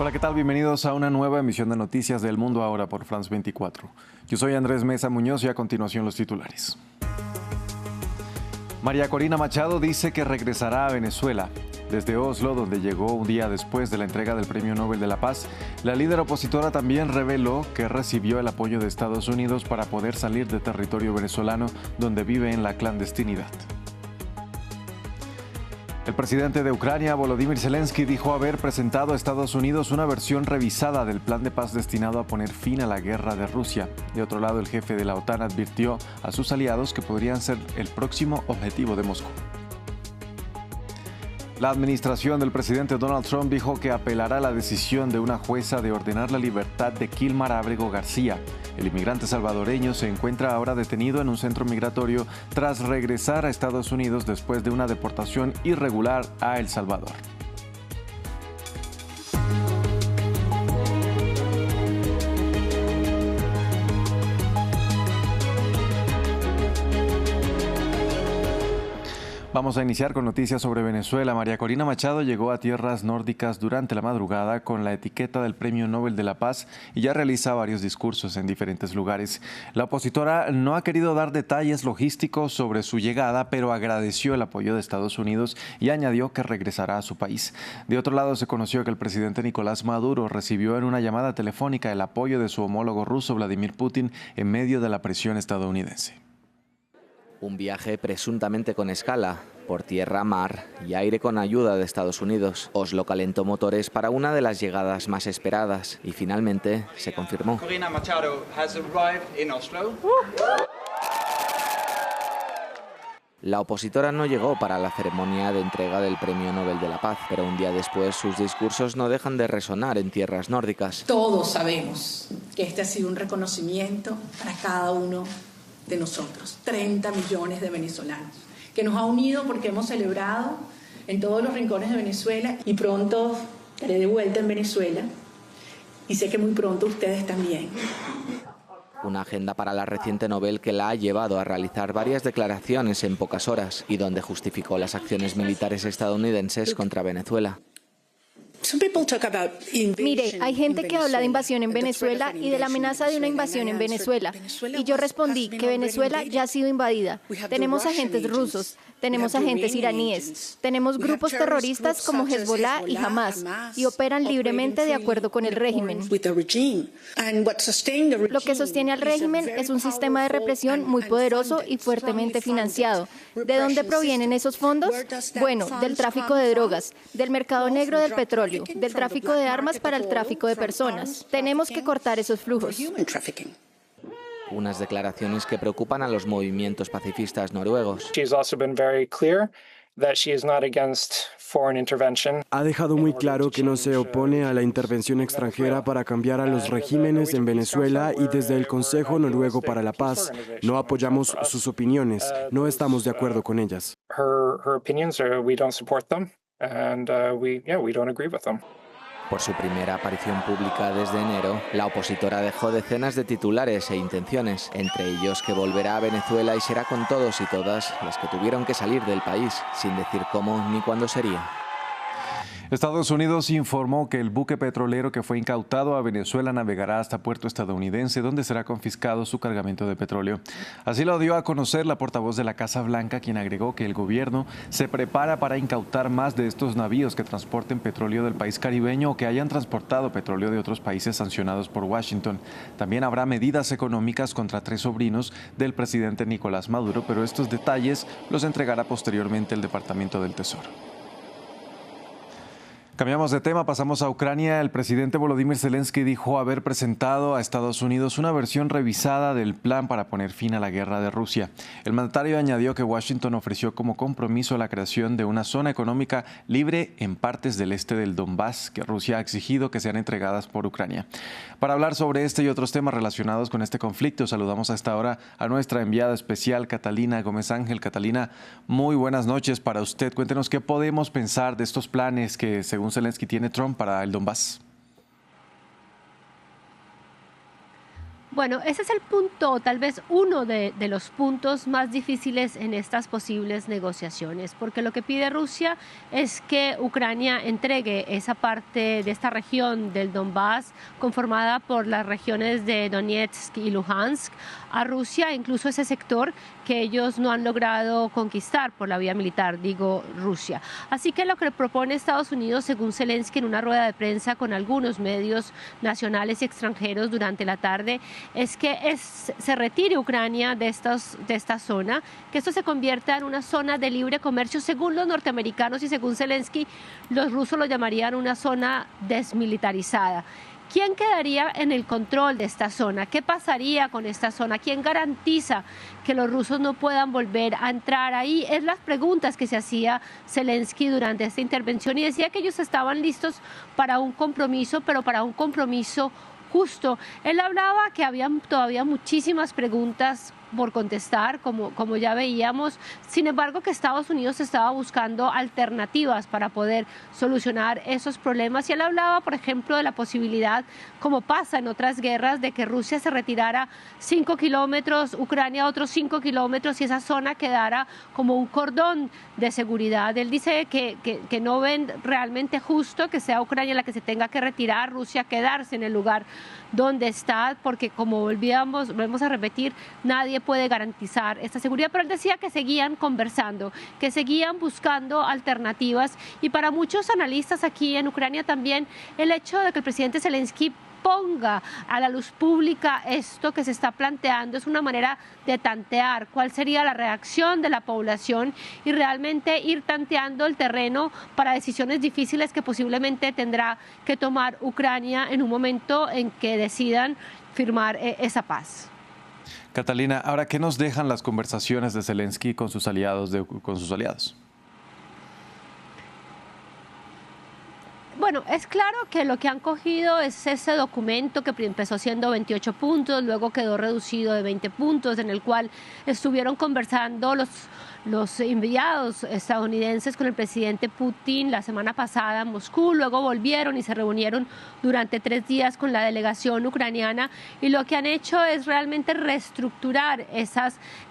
Hola, ¿qué tal? Bienvenidos a una nueva emisión de Noticias del Mundo Ahora por France 24. Yo soy Andrés Mesa Muñoz y a continuación los titulares. María Corina Machado dice que regresará a Venezuela. Desde Oslo, donde llegó un día después de la entrega del Premio Nobel de la Paz, la líder opositora también reveló que recibió el apoyo de Estados Unidos para poder salir de territorio venezolano, donde vive en la clandestinidad. El presidente de Ucrania, Volodymyr Zelensky, dijo haber presentado a Estados Unidos una versión revisada del plan de paz destinado a poner fin a la guerra de Rusia. De otro lado, el jefe de la OTAN advirtió a sus aliados que podrían ser el próximo objetivo de Moscú. La administración del presidente Donald Trump dijo que apelará a la decisión de una jueza de ordenar la libertad de Kilmar Ábrego García. El inmigrante salvadoreño se encuentra ahora detenido en un centro migratorio tras regresar a Estados Unidos después de una deportación irregular a El Salvador. Vamos a iniciar con noticias sobre Venezuela. María Corina Machado llegó a tierras nórdicas durante la madrugada con la etiqueta del Premio Nobel de la Paz y ya realiza varios discursos en diferentes lugares. La opositora no ha querido dar detalles logísticos sobre su llegada, pero agradeció el apoyo de Estados Unidos y añadió que regresará a su país. De otro lado, se conoció que el presidente Nicolás Maduro recibió en una llamada telefónica el apoyo de su homólogo ruso, Vladimir Putin, en medio de la presión estadounidense. Un viaje presuntamente con escala, por tierra, mar y aire con ayuda de Estados Unidos. Oslo calentó motores para una de las llegadas más esperadas y finalmente se confirmó. Corina Machado has arrived in Oslo. La opositora no llegó para la ceremonia de entrega del Premio Nobel de la Paz, pero un día después sus discursos no dejan de resonar en tierras nórdicas. Todos sabemos que este ha sido un reconocimiento para cada uno de nosotros, 30 millones de venezolanos, que nos ha unido porque hemos celebrado en todos los rincones de Venezuela y pronto estaré de vuelta en Venezuela y sé que muy pronto ustedes también. Una agenda para la reciente Nobel que la ha llevado a realizar varias declaraciones en pocas horas y donde justificó las acciones militares estadounidenses contra Venezuela. Mire, hay gente que habla de invasión en Venezuela y de la amenaza de una invasión en Venezuela. Y yo respondí que Venezuela ya ha sido invadida. Tenemos agentes rusos, tenemos agentes iraníes, tenemos grupos terroristas como Hezbollah y Hamas, y operan libremente de acuerdo con el régimen. Lo que sostiene al régimen es un sistema de represión muy poderoso y fuertemente financiado. ¿De dónde provienen esos fondos? Bueno, del tráfico de drogas, del mercado negro del petróleo, del tráfico de armas para el tráfico de personas. Tenemos que cortar esos flujos. Unas declaraciones que preocupan a los movimientos pacifistas noruegos. Ha dejado muy claro que no se opone a la intervención extranjera para cambiar a los regímenes en Venezuela y desde el Consejo Noruego para la Paz no apoyamos sus opiniones, no estamos de acuerdo con ellas. Por su primera aparición pública desde enero, la opositora dejó decenas de titulares e intenciones, entre ellos que volverá a Venezuela y será con todos y todas las que tuvieron que salir del país, sin decir cómo ni cuándo sería. Estados Unidos informó que el buque petrolero que fue incautado a Venezuela navegará hasta puerto estadounidense, donde será confiscado su cargamento de petróleo. Así lo dio a conocer la portavoz de la Casa Blanca, quien agregó que el gobierno se prepara para incautar más de estos navíos que transporten petróleo del país caribeño o que hayan transportado petróleo de otros países sancionados por Washington. También habrá medidas económicas contra 3 sobrinos del presidente Nicolás Maduro, pero estos detalles los entregará posteriormente el Departamento del Tesoro. Cambiamos de tema, pasamos a Ucrania. El presidente Volodymyr Zelensky dijo haber presentado a Estados Unidos una versión revisada del plan para poner fin a la guerra de Rusia. El mandatario añadió que Washington ofreció como compromiso la creación de una zona económica libre en partes del este del Donbass que Rusia ha exigido que sean entregadas por Ucrania. Para hablar sobre este y otros temas relacionados con este conflicto, saludamos a esta hora a nuestra enviada especial, Catalina Gómez Ángel. Catalina, muy buenas noches para usted. Cuéntenos qué podemos pensar de estos planes que, según Zelensky, tiene Trump para el Donbass. Bueno, ese es el punto, tal vez uno de los puntos más difíciles en estas posibles negociaciones, porque lo que pide Rusia es que Ucrania entregue esa parte de esta región del Donbass, conformada por las regiones de Donetsk y Luhansk, a Rusia, incluso ese sector que ellos no han logrado conquistar por la vía militar, digo Rusia. Así que lo que propone Estados Unidos, según Zelensky en una rueda de prensa con algunos medios nacionales y extranjeros durante la tarde, es que se retire Ucrania de esta zona, que esto se convierta en una zona de libre comercio. Según los norteamericanos y según Zelensky, los rusos lo llamarían una zona desmilitarizada. ¿Quién quedaría en el control de esta zona? ¿Qué pasaría con esta zona? ¿Quién garantiza que los rusos no puedan volver a entrar ahí? Es las preguntas que se hacía Zelensky durante esta intervención, y decía que ellos estaban listos para un compromiso, pero para un compromiso justo. Él hablaba que había todavía muchísimas preguntas por contestar, como ya veíamos. Sin embargo, que Estados Unidos estaba buscando alternativas para poder solucionar esos problemas. Y él hablaba, por ejemplo, de la posibilidad, como pasa en otras guerras, de que Rusia se retirara 5 kilómetros, Ucrania otros 5 kilómetros, y esa zona quedara como un cordón de seguridad. Él dice que no ven realmente justo que sea Ucrania la que se tenga que retirar, Rusia quedarse en el lugar donde está, porque como volvemos a repetir, nadie puede garantizar esta seguridad. Pero él decía que seguían conversando, que seguían buscando alternativas, y para muchos analistas aquí en Ucrania también el hecho de que el presidente Zelensky ponga a la luz pública esto que se está planteando es una manera de tantear cuál sería la reacción de la población y realmente ir tanteando el terreno para decisiones difíciles que posiblemente tendrá que tomar Ucrania en un momento en que decidan firmar esa paz. Catalina, ahora, ¿qué nos dejan las conversaciones de Zelensky con sus aliados? Bueno, es claro que lo que han cogido es ese documento que empezó siendo 28 puntos, luego quedó reducido de 20 puntos, en el cual estuvieron conversando los enviados estadounidenses con el presidente Putin la semana pasada en Moscú. Luego volvieron y se reunieron durante 3 días con la delegación ucraniana, y lo que han hecho es realmente reestructurar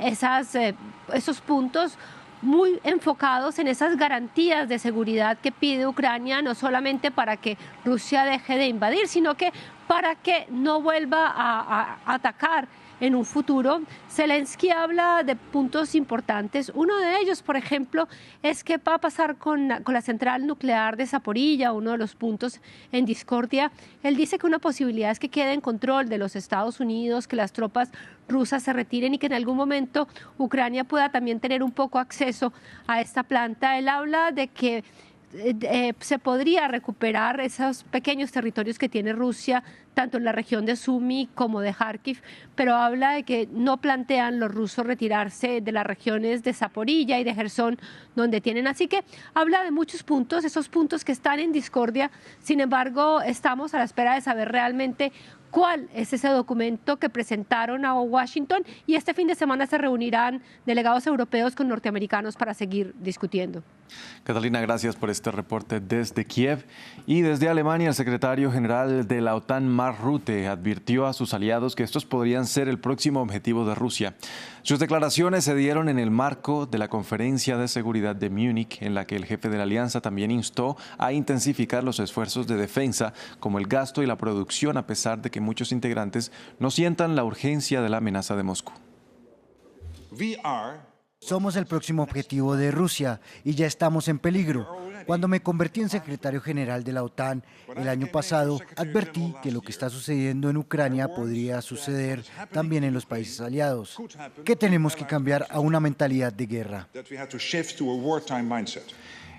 esos puntos, muy enfocados en esas garantías de seguridad que pide Ucrania, no solamente para que Rusia deje de invadir, sino que para que no vuelva a atacar en un futuro. Zelensky habla de puntos importantes. Uno de ellos, por ejemplo, es qué va a pasar con la central nuclear de Zaporilla, uno de los puntos en discordia. Él dice que una posibilidad es que quede en control de los Estados Unidos, que las tropas rusas se retiren y que en algún momento Ucrania pueda también tener un poco acceso a esta planta. Él habla de que se podría recuperar esos pequeños territorios que tiene Rusia, tanto en la región de Sumy como de Kharkiv, pero habla de que no plantean los rusos retirarse de las regiones de Zaporilla y de Gerson, donde tienen. Así que habla de muchos puntos, esos puntos que están en discordia. Sin embargo, estamos a la espera de saber realmente cuál es ese documento que presentaron a Washington, y este fin de semana se reunirán delegados europeos con norteamericanos para seguir discutiendo. Catalina, gracias por este reporte desde Kiev. Y desde Alemania, el secretario general de la OTAN, Mark Rutte, advirtió a sus aliados que estos podrían ser el próximo objetivo de Rusia. Sus declaraciones se dieron en el marco de la Conferencia de Seguridad de Múnich, en la que el jefe de la alianza también instó a intensificar los esfuerzos de defensa, como el gasto y la producción, a pesar de que muchos integrantes no sientan la urgencia de la amenaza de Moscú. Somos el próximo objetivo de Rusia y ya estamos en peligro. Cuando me convertí en secretario general de la OTAN el año pasado, advertí que lo que está sucediendo en Ucrania podría suceder también en los países aliados, que tenemos que cambiar a una mentalidad de guerra.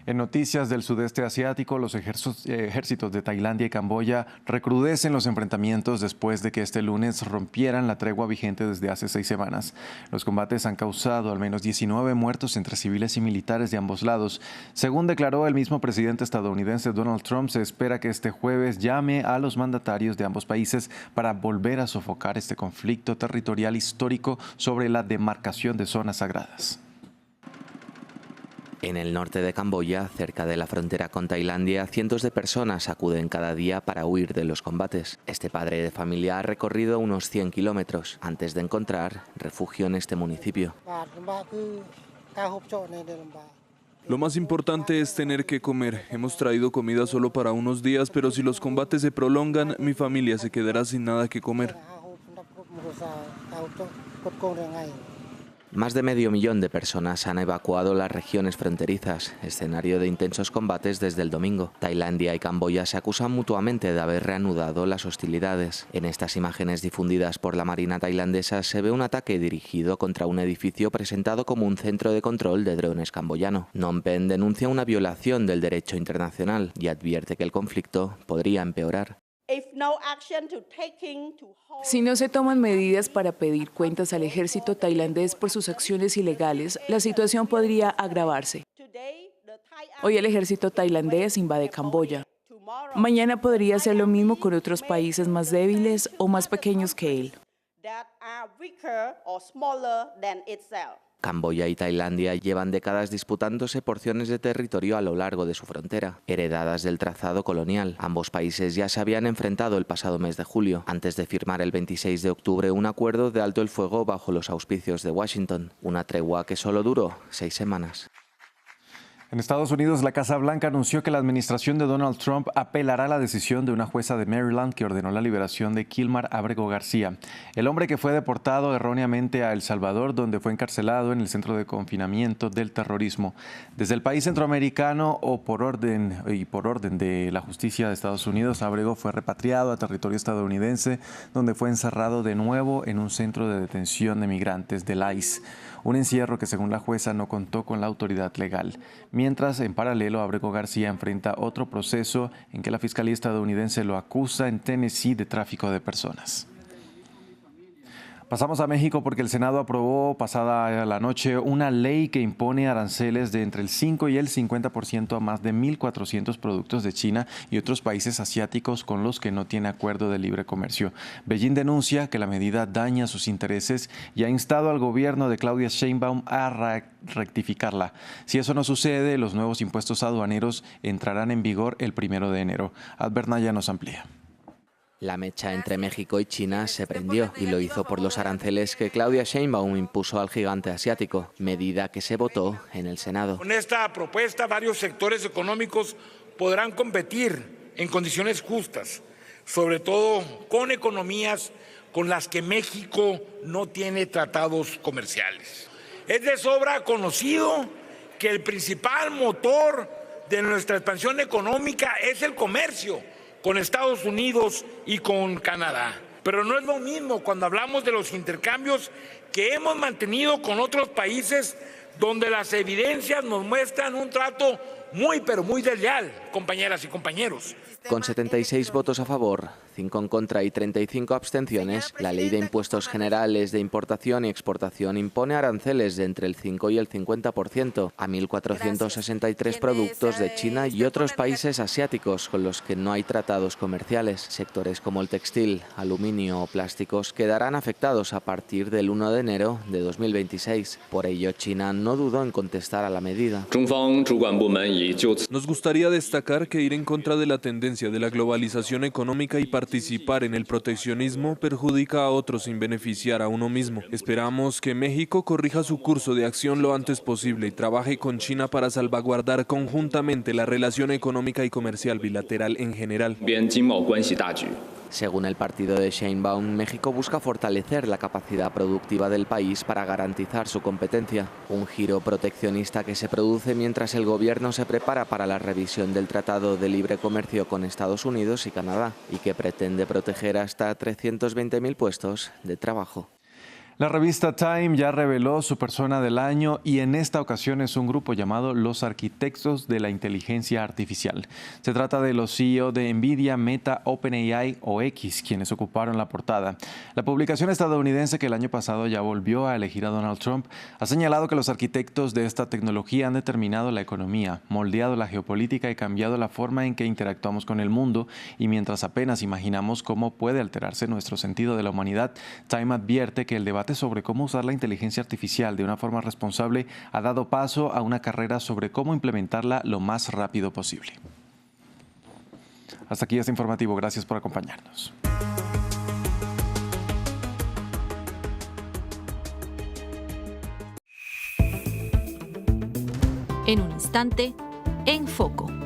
En noticias del sudeste asiático, los ejércitos de Tailandia y Camboya recrudecen los enfrentamientos después de que este lunes rompieran la tregua vigente desde hace 6 semanas. Los combates han causado al menos 19 muertos entre civiles y militares de ambos lados. Según declaró el mismo presidente estadounidense Donald Trump, se espera que este jueves llame a los mandatarios de ambos países para volver a sofocar este conflicto territorial histórico sobre la demarcación de zonas sagradas. En el norte de Camboya, cerca de la frontera con Tailandia, cientos de personas acuden cada día para huir de los combates. Este padre de familia ha recorrido unos 100 kilómetros antes de encontrar refugio en este municipio. Lo más importante es tener que comer. Hemos traído comida solo para unos días, pero si los combates se prolongan, mi familia se quedará sin nada que comer. Más de 500.000 de personas han evacuado las regiones fronterizas, escenario de intensos combates desde el domingo. Tailandia y Camboya se acusan mutuamente de haber reanudado las hostilidades. En estas imágenes difundidas por la Marina tailandesa se ve un ataque dirigido contra un edificio presentado como un centro de control de drones camboyano. Phnom Penh denuncia una violación del derecho internacional y advierte que el conflicto podría empeorar. Si no se toman medidas para pedir cuentas al ejército tailandés por sus acciones ilegales, la situación podría agravarse. Hoy el ejército tailandés invade Camboya. Mañana podría hacer lo mismo con otros países más débiles o más pequeños que él. Camboya y Tailandia llevan décadas disputándose porciones de territorio a lo largo de su frontera, heredadas del trazado colonial. Ambos países ya se habían enfrentado el pasado mes de julio, antes de firmar el 26 de octubre un acuerdo de alto el fuego bajo los auspicios de Washington, una tregua que solo duró 6 semanas. En Estados Unidos, la Casa Blanca anunció que la administración de Donald Trump apelará la decisión de una jueza de Maryland que ordenó la liberación de Kilmar Abrego García, el hombre que fue deportado erróneamente a El Salvador, donde fue encarcelado en el centro de confinamiento del terrorismo. Desde el país centroamericano por orden de la justicia de Estados Unidos, Abrego fue repatriado a territorio estadounidense, donde fue encerrado de nuevo en un centro de detención de migrantes del ICE. Un encierro que, según la jueza, no contó con la autoridad legal. Mientras, en paralelo, Abrego García enfrenta otro proceso en que la Fiscalía estadounidense lo acusa en Tennessee de tráfico de personas. Pasamos a México porque el Senado aprobó pasada la noche una ley que impone aranceles de entre el 5 y el 50% a más de 1.400 productos de China y otros países asiáticos con los que no tiene acuerdo de libre comercio. Beijing denuncia que la medida daña sus intereses y ha instado al gobierno de Claudia Sheinbaum a rectificarla. Si eso no sucede, los nuevos impuestos aduaneros entrarán en vigor el 1 de enero. Albert Naya nos amplía. La mecha entre México y China se prendió y lo hizo por los aranceles que Claudia Sheinbaum impuso al gigante asiático, medida que se votó en el Senado. Con esta propuesta, varios sectores económicos podrán competir en condiciones justas, sobre todo con economías con las que México no tiene tratados comerciales. Es de sobra conocido que el principal motor de nuestra expansión económica es el comercio con Estados Unidos y con Canadá. Pero no es lo mismo cuando hablamos de los intercambios que hemos mantenido con otros países donde las evidencias nos muestran un trato muy, pero muy desleal, compañeras y compañeros. Con 76 votos a favor, 5 en contra y 35 abstenciones, la Ley de Impuestos Generales de Importación y Exportación impone aranceles de entre el 5 y el 50% a 1.463 productos de China y otros países asiáticos con los que no hay tratados comerciales. Sectores como el textil, aluminio o plásticos quedarán afectados a partir del 1 de enero de 2026. Por ello, China no dudó en contestar a la medida. Nos gustaría destacar que ir en contra de la tendencia de la globalización económica y participar en el proteccionismo perjudica a otros sin beneficiar a uno mismo. Esperamos que México corrija su curso de acción lo antes posible y trabaje con China para salvaguardar conjuntamente la relación económica y comercial bilateral en general. Según el partido de Sheinbaum, México busca fortalecer la capacidad productiva del país para garantizar su competencia. Un giro proteccionista que se produce mientras el gobierno se prepara para la revisión del Tratado de Libre Comercio con Estados Unidos y Canadá y que pretende proteger hasta 320.000 puestos de trabajo. La revista Time ya reveló su persona del año y en esta ocasión es un grupo llamado Los Arquitectos de la Inteligencia Artificial. Se trata de los CEO de Nvidia, Meta, OpenAI o X, quienes ocuparon la portada. La publicación estadounidense, que el año pasado ya volvió a elegir a Donald Trump, ha señalado que los arquitectos de esta tecnología han determinado la economía, moldeado la geopolítica y cambiado la forma en que interactuamos con el mundo, y mientras apenas imaginamos cómo puede alterarse nuestro sentido de la humanidad, Time advierte que el debate debate sobre cómo usar la inteligencia artificial de una forma responsable ha dado paso a una carrera sobre cómo implementarla lo más rápido posible. Hasta aquí este informativo. Gracias por acompañarnos. En un instante, en Foco.